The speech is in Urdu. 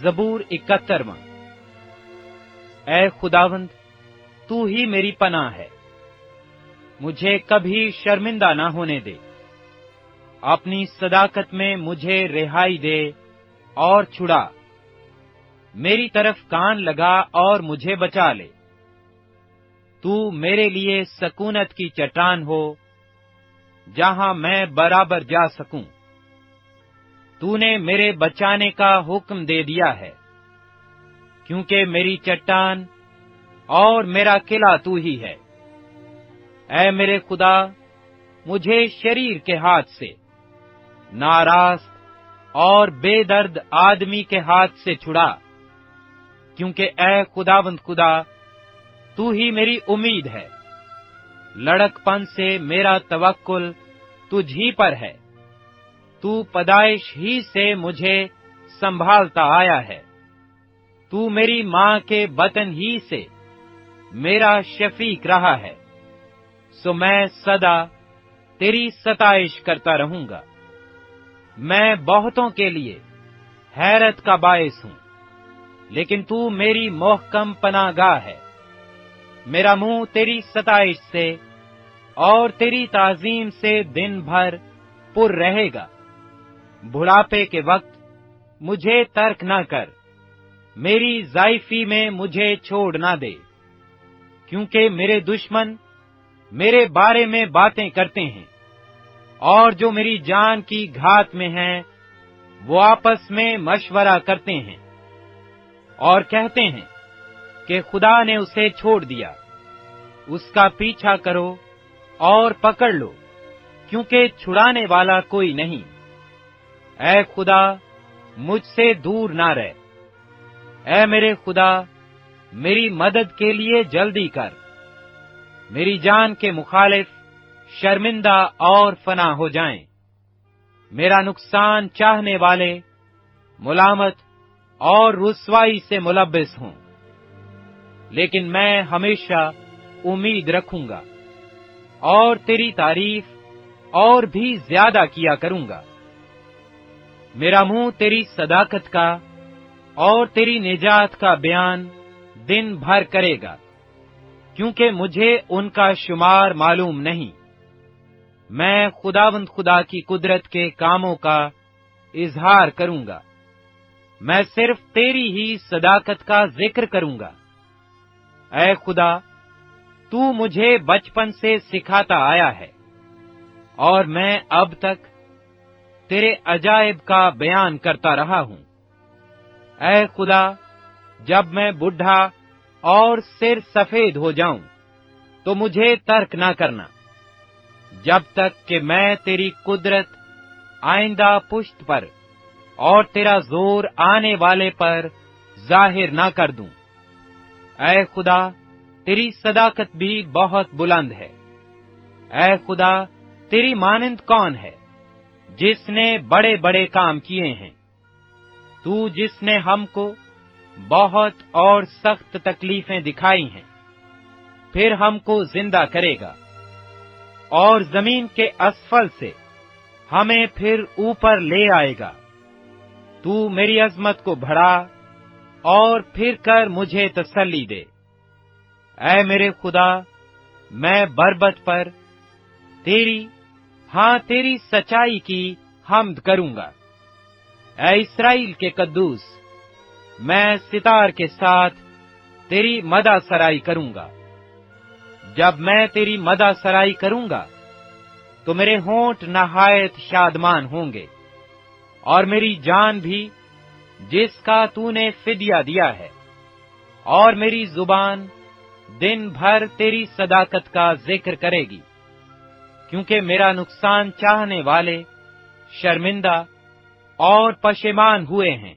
زبور 71۔ اے خداوند، تو ہی میری پناہ ہے، مجھے کبھی شرمندہ نہ ہونے دے۔ اپنی صداقت میں مجھے رہائی دے اور چھڑا، میری طرف کان لگا اور مجھے بچا لے۔ تو میرے لیے سکونت کی چٹان ہو، جہاں میں برابر جا سکوں۔ تو نے میرے بچانے کا حکم دے دیا ہے، کیونکہ میری چٹان اور میرا قلعہ تو ہی ہے۔ اے میرے خدا، مجھے شریر کے ہاتھ سے، ناراست اور بے درد آدمی کے ہاتھ سے چھڑا، کیونکہ اے خداوند خدا، تو ہی میری امید ہے۔ لڑکپن سے میرا توکل تجھ ہی پر ہے۔ تو پیدائش ہی سے مجھے سنبھالتا آیا ہے۔ تو میری ماں کے بطن ہی سے میرا شفیق رہا ہے، سو میں سدا تیری ستائش کرتا رہوں گا۔ میں بہتوں کے لیے حیرت کا باعث ہوں، لیکن تو میری محکم پناہ گاہ ہے۔ میرا منہ تیری ستائش سے اور تیری تعظیم سے دن بھر پر رہے گا۔ بڑھاپے کے وقت مجھے ترک نہ کر، میری ضعیفی میں مجھے چھوڑ نہ دے، کیونکہ میرے دشمن میرے بارے میں باتیں کرتے ہیں، اور جو میری جان کی گھات میں ہیں وہ آپس میں مشورہ کرتے ہیں اور کہتے ہیں کہ خدا نے اسے چھوڑ دیا۔ اس کا پیچھا کرو اور پکڑ لو، کیونکہ چھڑانے والا کوئی نہیں۔ اے خدا، مجھ سے دور نہ رہ۔ اے میرے خدا، میری مدد کے لیے جلدی کر۔ میری جان کے مخالف شرمندہ اور فنا ہو جائیں۔ میرا نقصان چاہنے والے ملامت اور رسوائی سے ملبس ہوں، لیکن میں ہمیشہ امید رکھوں گا اور تیری تعریف اور بھی زیادہ کیا کروں گا۔ میرا منہ تیری صداقت کا اور تیری نجات کا بیان دن بھر کرے گا، کیونکہ مجھے ان کا شمار معلوم نہیں۔ میں خداوند خدا کی قدرت کے کاموں کا اظہار کروں گا، میں صرف تیری ہی صداقت کا ذکر کروں گا۔ اے خدا، تو مجھے بچپن سے سکھاتا آیا ہے، اور میں اب تک تیرے عجائب کا بیان کرتا رہا ہوں۔ اے خدا، جب میں بوڑھا اور سر سفید ہو جاؤں تو مجھے ترک نہ کرنا، جب تک کہ میں تیری قدرت آئندہ پشت پر اور تیرا زور آنے والے پر ظاہر نہ کر دوں۔ اے خدا، تیری صداقت بھی بہت بلند ہے۔ اے خدا، تیری مانند کون ہے جس نے بڑے بڑے کام کیے ہیں؟ تو جس نے ہم کو بہت اور سخت تکلیفیں دکھائی ہیں، پھر ہم کو زندہ کرے گا، اور زمین کے اسفل سے ہمیں پھر اوپر لے آئے گا۔ تو میری عظمت کو بڑھا اور پھر کر مجھے تسلی دے۔ اے میرے خدا، میں بربط پر تیری سچائی کی حمد کروں گا۔ اے اسرائیل کے قدوس، میں ستار کے ساتھ تیری مدح سرائی کروں گا۔ جب میں تیری مدح سرائی کروں گا تو میرے ہونٹ نہایت شادمان ہوں گے، اور میری جان بھی جس کا تو نے فدیہ دیا ہے، اور میری زبان دن بھر تیری صداقت کا ذکر کرے گی، کیونکہ میرا نقصان چاہنے والے شرمندہ اور پشیمان ہوئے ہیں۔